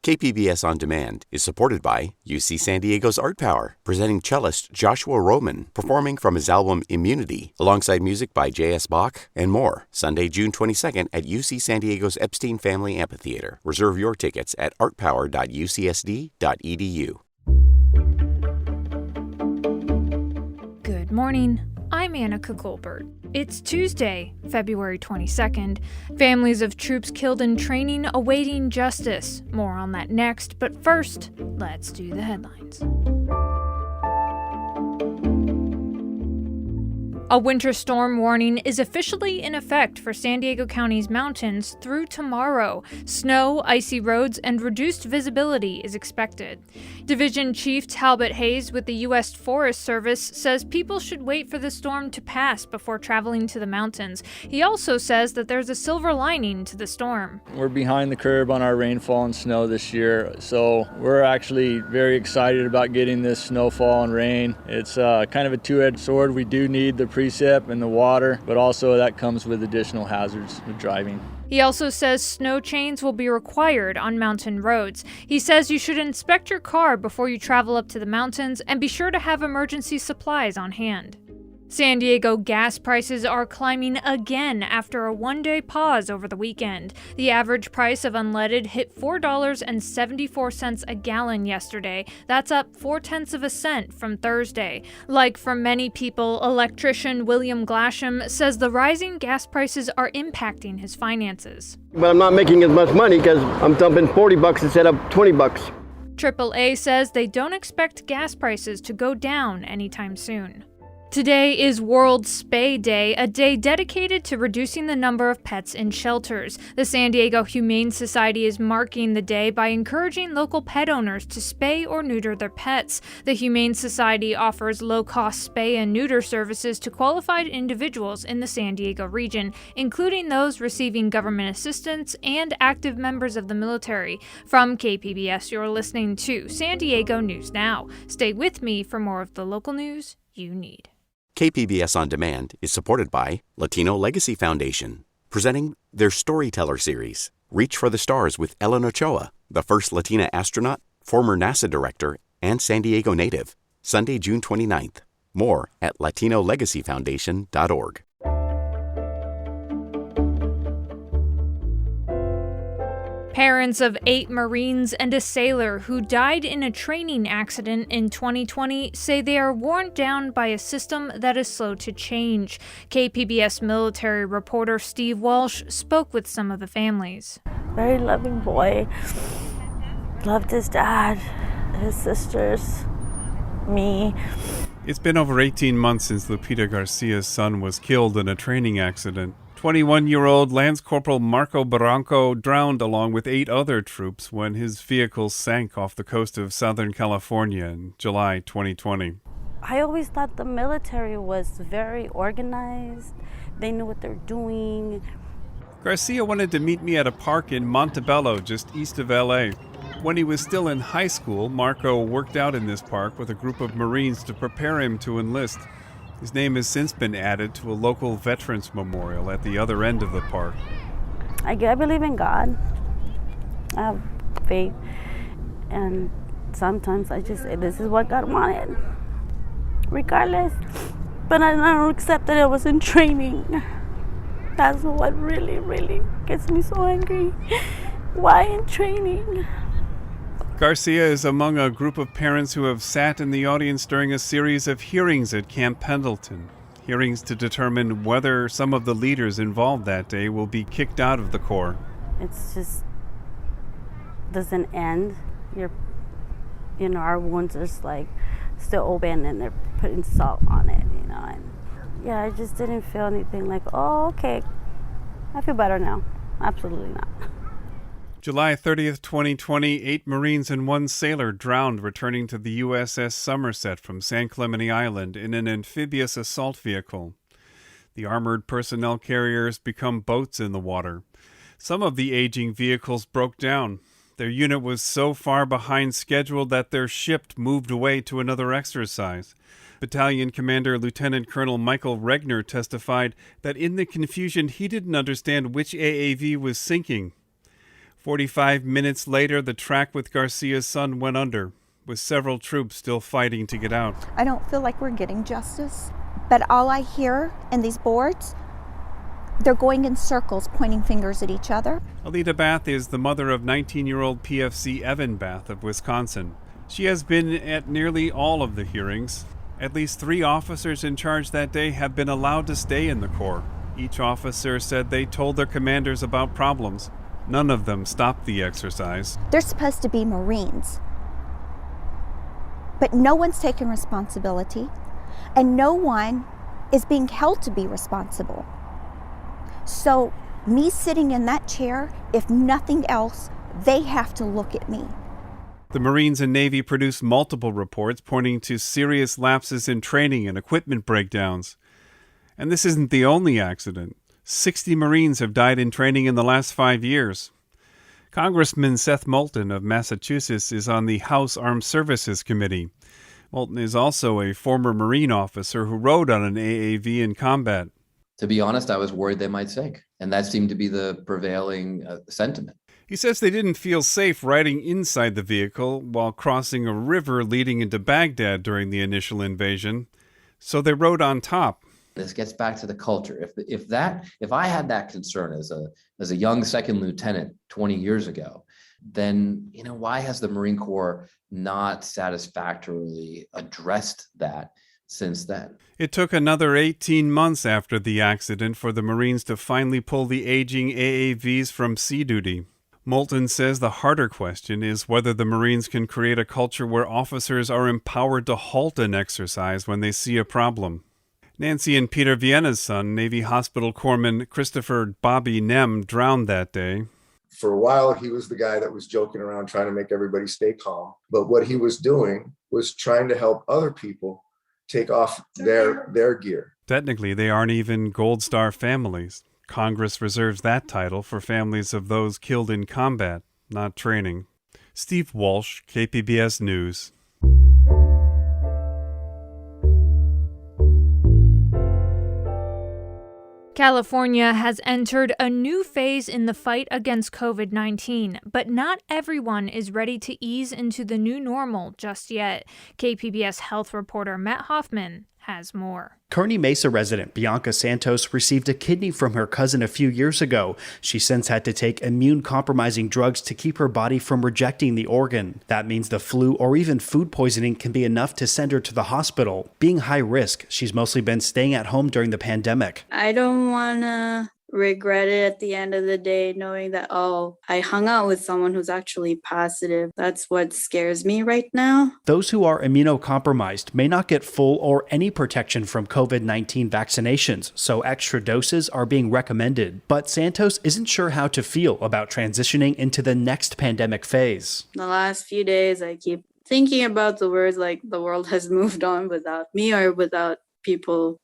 KPBS On Demand is supported by UC San Diego's Art Power, presenting cellist Joshua Roman, performing from his album Immunity, alongside music by J.S. Bach and more. Sunday, June 22nd at UC San Diego's Epstein Family Amphitheater. Reserve your tickets at artpower.ucsd.edu. Good morning. I'm Annika Goldberg. It's Tuesday, February 22nd. Families of troops killed in training awaiting justice. More on that next, but first, let's do the headlines. A winter storm warning is officially in effect for San Diego County's mountains through tomorrow. Snow, icy roads, and reduced visibility is expected. Division Chief Talbot Hayes with the U.S. Forest Service says people should wait for the storm to pass before traveling to the mountains. He also says that there's a silver lining to the storm. We're behind the curve on our rainfall and snow this year, so we're actually very excited about getting this snowfall and rain. It's kind of a two-edged sword. We do need the precip and the water, but also that comes with additional hazards with driving. He also says snow chains will be required on mountain roads. He says you should inspect your car before you travel up to the mountains and be sure to have emergency supplies on hand. San Diego gas prices are climbing again after a one-day pause over the weekend. The average price of unleaded hit $4.74 a gallon yesterday. That's up 0.4 cents from Thursday. Like for many people, electrician William Glasham says the rising gas prices are impacting his finances. But I'm not making as much money because I'm dumping $40 instead of $20. AAA says they don't expect gas prices to go down anytime soon. Today is World Spay Day, a day dedicated to reducing the number of pets in shelters. The San Diego Humane Society is marking the day by encouraging local pet owners to spay or neuter their pets. The Humane Society offers low-cost spay and neuter services to qualified individuals in the San Diego region, including those receiving government assistance and active members of the military. From KPBS, you're listening to San Diego News Now. Stay with me for more of the local news you need. KPBS On Demand is supported by Latino Legacy Foundation, presenting their Storyteller series, Reach for the Stars with Ellen Ochoa, the first Latina astronaut, former NASA director, and San Diego native, Sunday, June 29th. More at latinolegacyfoundation.org. Parents of 8 Marines and a sailor who died in a training accident in 2020 say they are worn down by a system that is slow to change. KPBS military reporter Steve Walsh spoke with some of the families. Very loving boy. Loved his dad, his sisters, me. It's been over 18 months since Lupita Garcia's son was killed in a training accident. 21-year-old Lance Corporal Marco Barranco drowned along with 8 other troops when his vehicle sank off the coast of Southern California in July 2020. I always thought the military was very organized. They knew what they're doing. Garcia wanted to meet me at a park in Montebello, just east of L.A. When he was still in high school, Marco worked out in this park with a group of Marines to prepare him to enlist. His name has since been added to a local veterans memorial at the other end of the park. I believe in God. I have faith. And sometimes I just say, this is what God wanted. Regardless. But I don't accept that I was in training. That's what really, really gets me so angry. Why in training? Garcia is among a group of parents who have sat in the audience during a series of hearings at Camp Pendleton. Hearings to determine whether some of the leaders involved that day will be kicked out of the Corps. It's just doesn't end. Our wounds are still open and they're putting salt on it, And I just didn't feel anything like, oh, okay, I feel better now. Absolutely not. July 30th, 2020, 8 Marines and 1 sailor drowned returning to the USS Somerset from San Clemente Island in an amphibious assault vehicle. The armored personnel carriers become boats in the water. Some of the aging vehicles broke down. Their unit was so far behind schedule that their ship moved away to another exercise. Battalion Commander Lieutenant Colonel Michael Regner testified that in the confusion he didn't understand which AAV was sinking. 45 minutes later, the track with Garcia's son went under, with several troops still fighting to get out. I don't feel like we're getting justice, but all I hear in these boards, they're going in circles, pointing fingers at each other. Alita Bath is the mother of 19-year-old PFC Evan Bath of Wisconsin. She has been at nearly all of the hearings. At least 3 officers in charge that day have been allowed to stay in the Corps. Each officer said they told their commanders about problems. None of them stopped the exercise. They're supposed to be Marines, but no one's taking responsibility, and no one is being held to be responsible. So me sitting in that chair, if nothing else, they have to look at me. The Marines and Navy produced multiple reports pointing to serious lapses in training and equipment breakdowns. And this isn't the only accident. 60 Marines have died in training in the last 5 years. Congressman Seth Moulton of Massachusetts is on the House Armed Services Committee. Moulton is also a former Marine officer who rode on an AAV in combat. To be honest, I was worried they might sink, and that seemed to be the prevailing sentiment. He says they didn't feel safe riding inside the vehicle while crossing a river leading into Baghdad during the initial invasion, so they rode on top. This gets back to the culture. If I had that concern as a young second lieutenant 20 years ago, then why has the Marine Corps not satisfactorily addressed that since then? It took another 18 months after the accident for the Marines to finally pull the aging AAVs from sea duty. Moulton says the harder question is whether the Marines can create a culture where officers are empowered to halt an exercise when they see a problem. Nancy and Peter Vienna's son, Navy Hospital Corpsman Christopher Bobby Nem, drowned that day. For a while, he was the guy that was joking around trying to make everybody stay calm. But what he was doing was trying to help other people take off their gear. Technically, they aren't even Gold Star families. Congress reserves that title for families of those killed in combat, not training. Steve Walsh, KPBS News. California has entered a new phase in the fight against COVID-19, but not everyone is ready to ease into the new normal just yet. KPBS health reporter Matt Hoffman has more. Kearney Mesa resident Bianca Santos received a kidney from her cousin a few years ago. She since had to take immune-compromising drugs to keep her body from rejecting the organ. That means the flu or even food poisoning can be enough to send her to the hospital. Being high risk, she's mostly been staying at home during the pandemic. I don't want to regret it at the end of the day, knowing that, I hung out with someone who's actually positive. That's what scares me right now. Those who are immunocompromised may not get full or any protection from COVID-19 vaccinations, so extra doses are being recommended. But Santos isn't sure how to feel about transitioning into the next pandemic phase. The last few days, I keep thinking about the words like the world has moved on without me or without people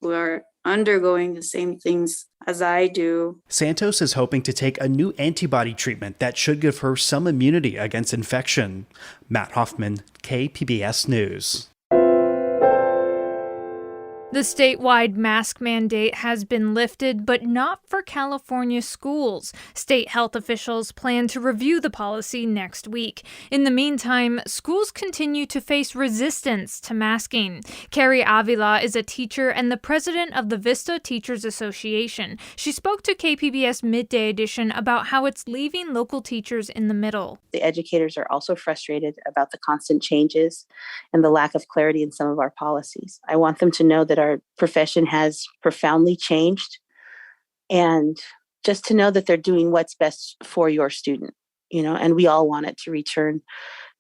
who are undergoing the same things as I do. Santos is hoping to take a new antibody treatment that should give her some immunity against infection. Matt Hoffman, KPBS News. The statewide mask mandate has been lifted, but not for California schools. State health officials plan to review the policy next week. In the meantime, schools continue to face resistance to masking. Carrie Avila is a teacher and the president of the Vista Teachers Association. She spoke to KPBS Midday Edition about how it's leaving local teachers in the middle. The educators are also frustrated about the constant changes and the lack of clarity in some of our policies. I want them to know that our profession has profoundly changed, and just to know that they're doing what's best for your student, and we all want it to return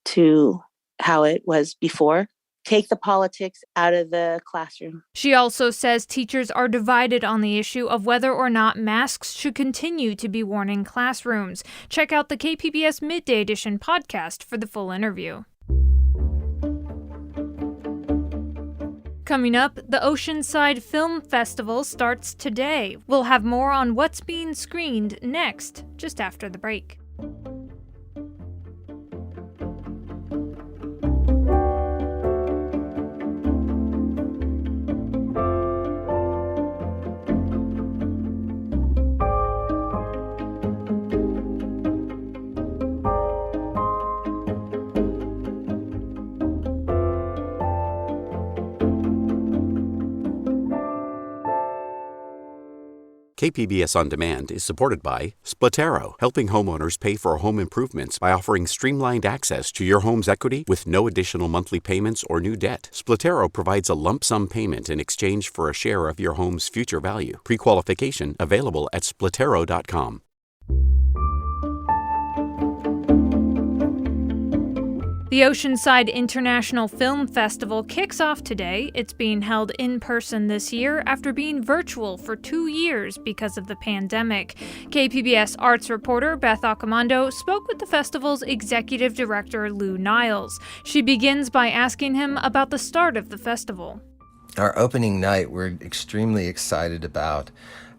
to how it was before. Take the politics out of the classroom. She also says teachers are divided on the issue of whether or not masks should continue to be worn in classrooms. Check out the KPBS Midday Edition podcast for the full interview. Coming up, the Oceanside Film Festival starts today. We'll have more on what's being screened next, just after the break. KPBS On Demand is supported by Splatero, helping homeowners pay for home improvements by offering streamlined access to your home's equity with no additional monthly payments or new debt. Splatero provides a lump sum payment in exchange for a share of your home's future value. Pre-qualification available at splatero.com. The Oceanside International Film Festival kicks off today. It's being held in person this year after being virtual for 2 years because of the pandemic. KPBS arts reporter Beth Accomando spoke with the festival's executive director, Lou Niles. She begins by asking him about the start of the festival. Our opening night we're extremely excited about.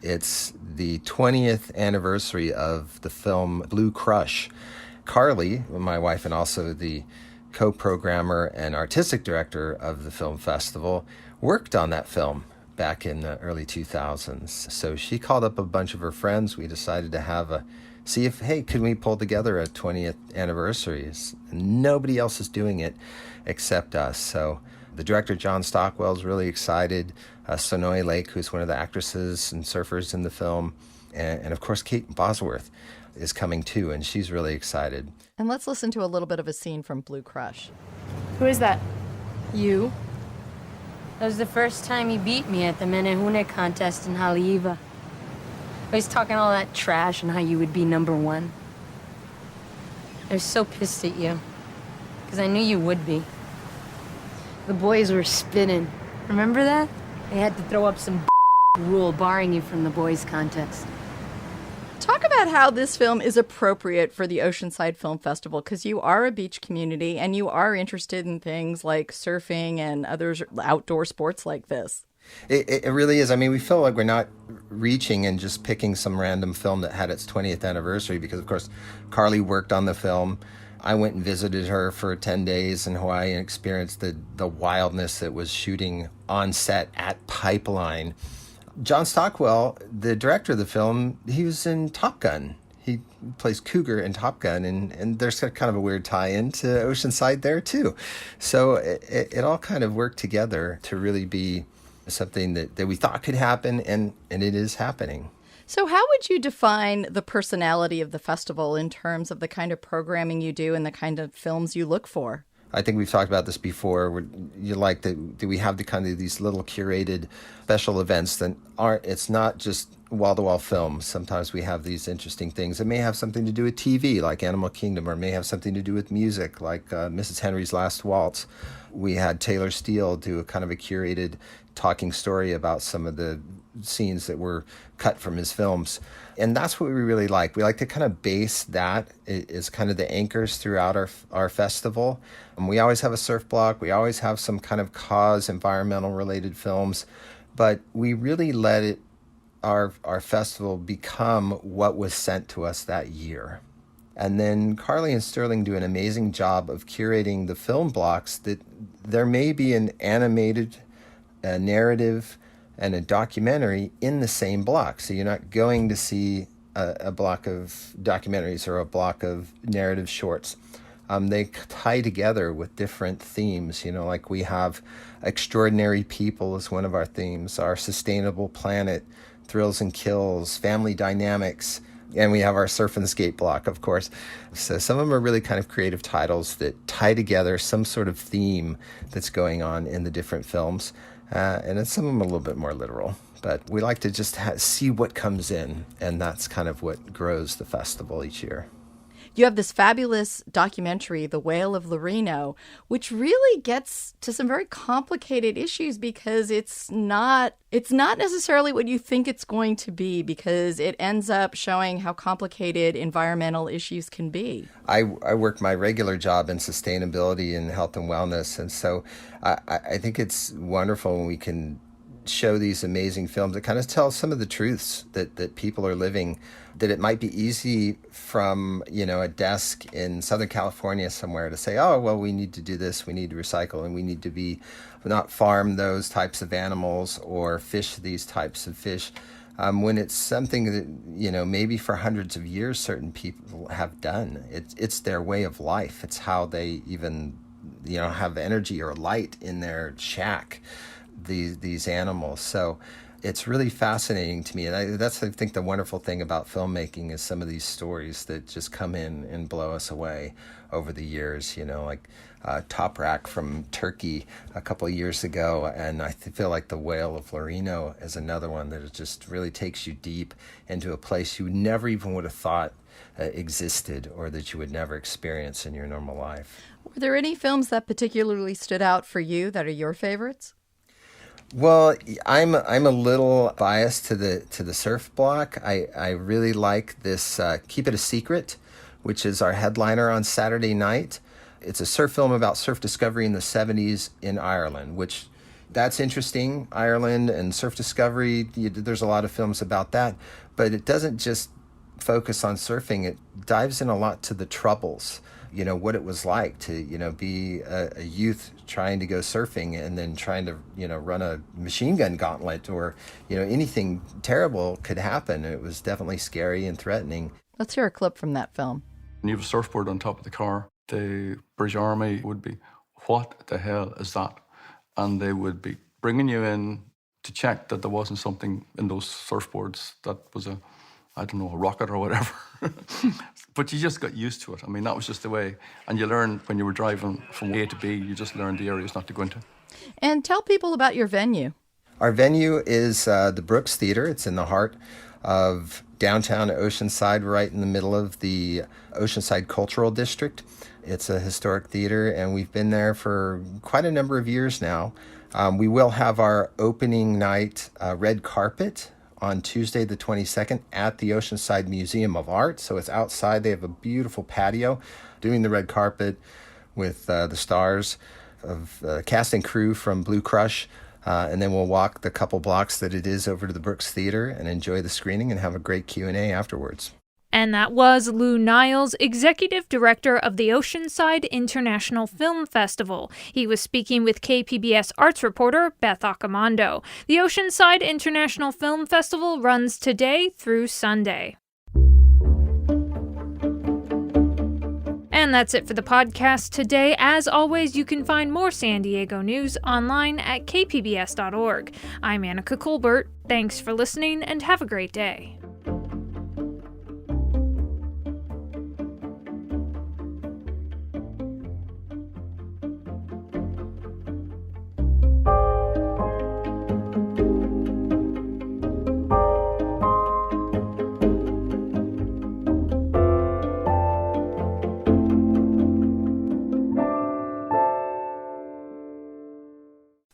It's the 20th anniversary of the film Blue Crush. Carly, my wife, and also the co-programmer and artistic director of the film festival, worked on that film back in the early 2000s. So she called up a bunch of her friends. We decided to see if, hey, could we pull together a 20th anniversary? Nobody else is doing it except us. So the director, John Stockwell, is really excited. Sonoy Lake, who's one of the actresses and surfers in the film, and of course, Kate Bosworth is coming too, and she's really excited. And let's listen to a little bit of a scene from Blue Crush. Who is that? You. That was the first time you beat me at the Menehune contest in Haleiwa. I was talking all that trash and how you would be number one. I was so pissed at you, because I knew you would be. The boys were spinning. Remember that? They had to throw up some rule barring you from the boys' contest. Talk about how this film is appropriate for the Oceanside Film Festival, because you are a beach community and you are interested in things like surfing and other outdoor sports like this. It really is. I mean, we feel like we're not reaching and just picking some random film that had its 20th anniversary because, of course, Carly worked on the film. I went and visited her for 10 days in Hawaii and experienced the wildness that was shooting on set at Pipeline. John Stockwell, the director of the film, he was in Top Gun. He plays Cougar in Top Gun, and there's kind of a weird tie-in to Oceanside there, too. So it all kind of worked together to really be something that we thought could happen, and it is happening. So how would you define the personality of the festival in terms of the kind of programming you do and the kind of films you look for? I think we've talked about this before. You like that? Do we have the kind of these little curated special events that aren't? It's not just wall-to-wall films. Sometimes we have these interesting things that may have something to do with TV, like Animal Kingdom, or may have something to do with music, like Mrs. Henry's Last Waltz. We had Taylor Steele do a kind of a curated talking story about some of the scenes that were cut from his films. And that's what we really like. We like to kind of base that as kind of the anchors throughout our festival. We always have a surf block. We always have some kind of cause, environmental related films. But we really let our festival become what was sent to us that year. And then Carly and Sterling do an amazing job of curating the film blocks that there may be an animated narrative and a documentary in the same block. So you're not going to see a block of documentaries or a block of narrative shorts. They tie together with different themes. You know, like we have Extraordinary People as one of our themes, our Sustainable Planet, Thrills and Kills, Family Dynamics, and we have our Surf and Skate block, of course. So some of them are really kind of creative titles that tie together some sort of theme that's going on in the different films. And then some of them are a little bit more literal. But we like to just see what comes in, and that's kind of what grows the festival each year. You have this fabulous documentary, The Whale of Lorino, which really gets to some very complicated issues because it's not necessarily what you think it's going to be, because it ends up showing how complicated environmental issues can be. I work my regular job in sustainability and health and wellness, and so I think it's wonderful when we can show these amazing films that kind of tell some of the truths that people are living, that it might be easy from, a desk in Southern California somewhere to say, oh, well, we need to do this, we need to recycle, and we need to not farm those types of animals or fish these types of fish. When it's something that, maybe for hundreds of years certain people have done. It's their way of life. It's how they even, have energy or light in their shack. These animals. So it's really fascinating to me. And that's, I think, the wonderful thing about filmmaking is some of these stories that just come in and blow us away over the years, like Top Rack from Turkey a couple of years ago. And I feel like The Whale of Lorino is another one that just really takes you deep into a place you never even would have thought existed or that you would never experience in your normal life. Were there any films that particularly stood out for you that are your favorites? Well, I'm a little biased to the surf block. I really like this Keep It a Secret, which is our headliner on Saturday night. It's a surf film about surf discovery in the 70s in Ireland, which that's interesting. Ireland and surf discovery, there's a lot of films about that, but it doesn't just focus on surfing. It dives in a lot to the troubles, what it was like to, be a youth trying to go surfing and then trying to, run a machine gun gauntlet or, anything terrible could happen. It was definitely scary and threatening. Let's hear a clip from that film. When you have a surfboard on top of the car, the British Army would be, what the hell is that? And they would be bringing you in to check that there wasn't something in those surfboards that was a rocket or whatever. But you just got used to it. I mean, that was just the way. And you learn when you were driving from A to B, you just learned the areas not to go into. And tell people about your venue. Our venue is the Brooks Theater. It's in the heart of downtown Oceanside, right in the middle of the Oceanside Cultural District. It's a historic theater, and we've been there for quite a number of years now. We will have our opening night red carpet on Tuesday the 22nd at the Oceanside Museum of Art. So it's outside. They have a beautiful patio doing the red carpet with the stars of cast and crew from Blue Crush. And then we'll walk the couple blocks that it is over to the Brooks Theater and enjoy the screening and have a great Q&A afterwards. And that was Lou Niles, Executive Director of the Oceanside International Film Festival. He was speaking with KPBS arts reporter Beth Accomando. The Oceanside International Film Festival runs today through Sunday. And that's it for the podcast today. As always, you can find more San Diego news online at kpbs.org. I'm Annika Colbert. Thanks for listening and have a great day.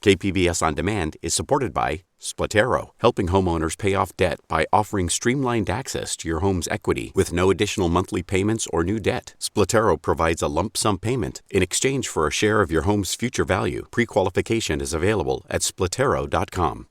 KPBS On Demand is supported by Splatero, helping homeowners pay off debt by offering streamlined access to your home's equity with no additional monthly payments or new debt. Splatero provides a lump sum payment in exchange for a share of your home's future value. Pre-qualification is available at splatero.com.